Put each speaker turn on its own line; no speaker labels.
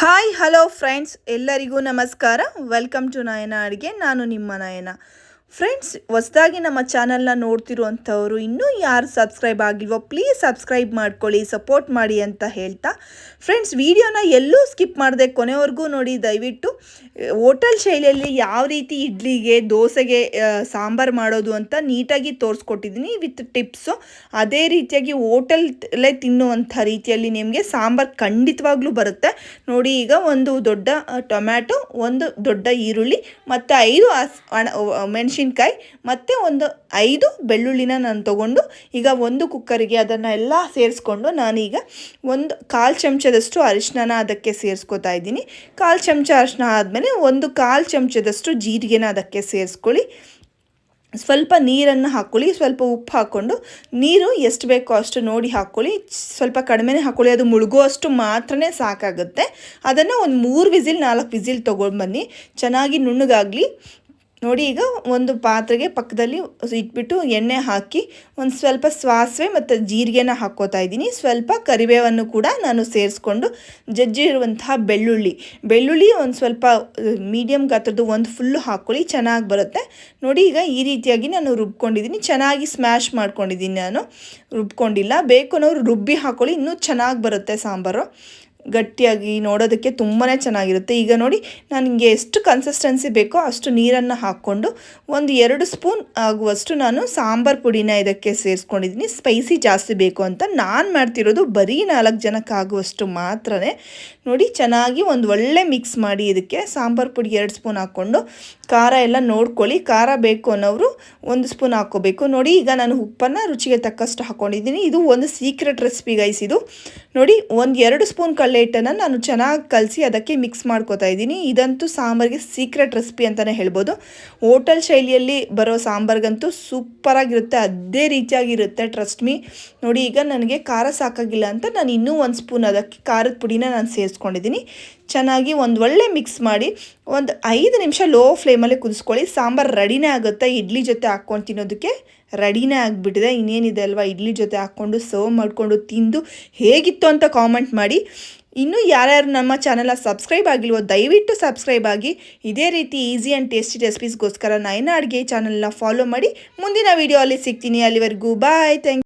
Hi hello friends, ಎಲ್ಲರಿಗೂ ನಮಸ್ಕಾರ. Welcome to ನಯನ ಅಡುಗೆ. ನಾನು ನಿಮ್ಮ ನಯನ. ಫ್ರೆಂಡ್ಸ್, ಹೊಸದಾಗಿ ನಮ್ಮ ಚಾನಲ್ನ ನೋಡ್ತಿರುವಂಥವ್ರು ಇನ್ನೂ ಯಾರು ಸಬ್ಸ್ಕ್ರೈಬ್ ಆಗಿಲ್ವೋ ಪ್ಲೀಸ್ ಸಬ್ಸ್ಕ್ರೈಬ್ ಮಾಡ್ಕೊಳ್ಳಿ, ಸಪೋರ್ಟ್ ಮಾಡಿ ಅಂತ ಹೇಳ್ತಾ, ಫ್ರೆಂಡ್ಸ್ ವಿಡಿಯೋನ ಎಲ್ಲೂ ಸ್ಕಿಪ್ ಮಾಡದೆ ಕೊನೆವರೆಗೂ ನೋಡಿ. ದಯವಿಟ್ಟು ಹೋಟೆಲ್ ಶೈಲಿಯಲ್ಲಿ ಯಾವ ರೀತಿ ಇಡ್ಲಿಗೆ ದೋಸೆಗೆ ಸಾಂಬಾರು ಮಾಡೋದು ಅಂತ ನೀಟಾಗಿ ತೋರಿಸ್ಕೊಟ್ಟಿದ್ದೀನಿ ವಿತ್ ಟಿಪ್ಸು. ಅದೇ ರೀತಿಯಾಗಿ ಹೋಟೆಲಲ್ಲೇ ತಿನ್ನುವಂಥ ರೀತಿಯಲ್ಲಿ ನಿಮಗೆ ಸಾಂಬಾರು ಖಂಡಿತವಾಗ್ಲೂ ಬರುತ್ತೆ ನೋಡಿ. ಈಗ ಒಂದು ದೊಡ್ಡ ಟೊಮ್ಯಾಟೊ, ಒಂದು ದೊಡ್ಡ ಈರುಳ್ಳಿ ಮತ್ತು 5 ಮೆಣಸಿನ್ಕಾಯಿ ಮತ್ತು ಒಂದು 5 ಬೆಳ್ಳುಳ್ಳಿನ ನಾನು ತೊಗೊಂಡು ಈಗ ಒಂದು ಕುಕ್ಕರಿಗೆ ಅದನ್ನೆಲ್ಲ ಸೇರಿಸ್ಕೊಂಡು ನಾನೀಗ ಒಂದು 1/4 ಚಮಚದಷ್ಟು ಅರಿಶಿನ ಅದಕ್ಕೆ ಸೇರಿಸ್ಕೊತಾ ಇದ್ದೀನಿ. 1/4 ಚಮಚ ಅರಿಶಿನ ಆದಮೇಲೆ ಒಂದು 1/4 ಚಮಚದಷ್ಟು ಜೀರಿಗೆನ ಅದಕ್ಕೆ ಸೇರಿಸ್ಕೊಳ್ಳಿ. ಸ್ವಲ್ಪ ನೀರನ್ನು ಹಾಕ್ಕೊಳ್ಳಿ, ಸ್ವಲ್ಪ ಉಪ್ಪು ಹಾಕ್ಕೊಂಡು, ನೀರು ಎಷ್ಟು ಬೇಕೋ ಅಷ್ಟು ನೋಡಿ ಹಾಕ್ಕೊಳ್ಳಿ. ಸ್ವಲ್ಪ ಕಡಿಮೆನೇ ಹಾಕ್ಕೊಳ್ಳಿ, ಅದು ಮುಳುಗುವಷ್ಟು ಮಾತ್ರನೇ ಸಾಕಾಗುತ್ತೆ. ಅದನ್ನು ಒಂದು 3 ವಿಸಿಲ್ 4 ವಿಸಿಲ್ ತೊಗೊಂಡ್ಬನ್ನಿ, ಚೆನ್ನಾಗಿ ನುಣ್ಣಗಾಗಲಿ ನೋಡಿ. ಈಗ ಒಂದು ಪಾತ್ರೆಗೆ ಪಕ್ಕದಲ್ಲಿ ಇಟ್ಬಿಟ್ಟು ಎಣ್ಣೆ ಹಾಕಿ ಒಂದು ಸ್ವಲ್ಪ ಸಾಸಿವೆ ಮತ್ತು ಜೀರಿಗೆನ ಹಾಕ್ಕೋತಾ ಇದ್ದೀನಿ. ಸ್ವಲ್ಪ ಕರಿಬೇವನ್ನು ಕೂಡ ನಾನು ಸೇರಿಸ್ಕೊಂಡು ಜಜ್ಜಿರುವಂತಹ ಬೆಳ್ಳುಳ್ಳಿ ಒಂದು ಸ್ವಲ್ಪ ಮೀಡಿಯಮ್ ಗಾತ್ರದ್ದು ಒಂದು ಫುಲ್ಲು ಹಾಕ್ಕೊಳ್ಳಿ, ಚೆನ್ನಾಗಿ ಬರುತ್ತೆ ನೋಡಿ. ಈಗ ಈ ರೀತಿಯಾಗಿ ನಾನು ರುಬ್ಕೊಂಡಿದ್ದೀನಿ, ಚೆನ್ನಾಗಿ ಸ್ಮ್ಯಾಶ್ ಮಾಡ್ಕೊಂಡಿದ್ದೀನಿ. ನಾನು ರುಬ್ಕೊಂಡಿಲ್ಲ, ಬೇಕು ಅನ್ನೋರು ರುಬ್ಬಿ ಹಾಕ್ಕೊಳ್ಳಿ, ಇನ್ನೂ ಚೆನ್ನಾಗಿ ಬರುತ್ತೆ ಸಾಂಬಾರು. ಗಟ್ಟಿಯಾಗಿ ನೋಡೋದಕ್ಕೆ ತುಂಬಾ ಚೆನ್ನಾಗಿರುತ್ತೆ. ಈಗ ನೋಡಿ, ನನಗೆ ಎಷ್ಟು ಕನ್ಸಿಸ್ಟೆನ್ಸಿ ಬೇಕೋ ಅಷ್ಟು ನೀರನ್ನು ಹಾಕ್ಕೊಂಡು ಒಂದು 2 ಸ್ಪೂನ್ ಆಗುವಷ್ಟು ನಾನು ಸಾಂಬಾರು ಪುಡಿನ ಇದಕ್ಕೆ ಸೇರಿಸ್ಕೊಂಡಿದ್ದೀನಿ. ಸ್ಪೈಸಿ ಜಾಸ್ತಿ ಬೇಕು ಅಂತ ನಾನು ಮಾಡ್ತಿರೋದು ಬರೀ 4 ಜನಕ್ಕೆ ಆಗುವಷ್ಟು ಮಾತ್ರನೇ ನೋಡಿ. ಚೆನ್ನಾಗಿ ಒಂದು ಒಳ್ಳೆ ಮಿಕ್ಸ್ ಮಾಡಿ ಇದಕ್ಕೆ ಸಾಂಬಾರು ಪುಡಿ 2 ಸ್ಪೂನ್ ಹಾಕ್ಕೊಂಡು, ಖಾರ ಎಲ್ಲ ನೋಡ್ಕೊಳ್ಳಿ, ಖಾರ ಬೇಕು ಅನ್ನೋರು 1 ಸ್ಪೂನ್ ಹಾಕ್ಕೋಬೇಕು ನೋಡಿ. ಈಗ ನಾನು ಉಪ್ಪನ್ನು ರುಚಿಗೆ ತಕ್ಕಷ್ಟು ಹಾಕ್ಕೊಂಡಿದ್ದೀನಿ. ಇದು ಒಂದು ಸೀಕ್ರೆಟ್ ರೆಸಿಪಿ ಗೈಸ್. ಇದು ನೋಡಿ, ಒಂದು 2 ಸ್ಪೂನ್ ಕಡಲೆ ಹಿಟ್ಟನ್ನು ನಾನು ಚೆನ್ನಾಗಿ ಕಲಸಿ ಅದಕ್ಕೆ ಮಿಕ್ಸ್ ಮಾಡ್ಕೋತಾ ಇದ್ದೀನಿ. ಇದಂತೂ ಸಾಂಬಾರಿಗೆ ಸೀಕ್ರೆಟ್ ರೆಸಿಪಿ ಅಂತಲೇ ಹೇಳ್ಬೋದು. ಹೋಟೆಲ್ ಶೈಲಿಯಲ್ಲಿ ಬರೋ ಸಾಂಬಾರ್ಗಂತೂ ಸೂಪರಾಗಿರುತ್ತೆ, ಅದೇ ರೀತಿಯಾಗಿರುತ್ತೆ, ಟ್ರಸ್ಟ್ ಮೀ. ನೋಡಿ, ಈಗ ನನಗೆ ಖಾರ ಸಾಕಾಗಿಲ್ಲ ಅಂತ ನಾನು ಇನ್ನೂ 1 ಸ್ಪೂನ್ ಅದಕ್ಕೆ ಖಾರದ ಪುಡಿನ ನಾನು ಸೇರಿಸ್ಕೊಂಡಿದ್ದೀನಿ. ಚೆನ್ನಾಗಿ ಒಂದು ಒಳ್ಳೆ ಮಿಕ್ಸ್ ಮಾಡಿ ಒಂದು 5 ನಿಮಿಷ ಲೋ ಫ್ಲೇಮಲ್ಲಿ ಕುದಿಸ್ಕೊಳ್ಳಿ. ಸಾಂಬಾರು ರೆಡಿನೇ ಆಗುತ್ತೆ, ಇಡ್ಲಿ ಜೊತೆ ಹಾಕ್ಕೊಂಡು ತಿನ್ನೋದಕ್ಕೆ ರೆಡಿನೇ ಆಗಿಬಿಟ್ಟಿದೆ. ಇನ್ನೇನಿದೆ ಅಲ್ವಾ, ಇಡ್ಲಿ ಜೊತೆ ಹಾಕ್ಕೊಂಡು ಸರ್ವ್ ಮಾಡಿಕೊಂಡು ತಿಂದು ಹೇಗಿತ್ತು ಅಂತ ಕಾಮೆಂಟ್ ಮಾಡಿ. ಇನ್ನೂ ಯಾರ್ಯಾರು ನಮ್ಮ ಚಾನಲ್ನ ಸಬ್ಸ್ಕ್ರೈಬ್ ಆಗಿಲ್ವೋ ದಯವಿಟ್ಟು ಸಬ್ಸ್ಕ್ರೈಬ್ ಆಗಿ. ಇದೇ ರೀತಿ ಈಸಿ ಆ್ಯಂಡ್ ಟೇಸ್ಟಿ ರೆಸಿಪೀಸ್ಗೋಸ್ಕರ ನಯನ ಅಡುಗೆ ಚಾನಲ್ನ ಫಾಲೋ ಮಾಡಿ. ಮುಂದಿನ ವೀಡಿಯೋ ಅಲ್ಲಿ ಸಿಗ್ತೀನಿ. ಅಲ್ಲಿವರೆಗೂ ಬಾಯ್, ಥ್ಯಾಂಕ್ ಯು.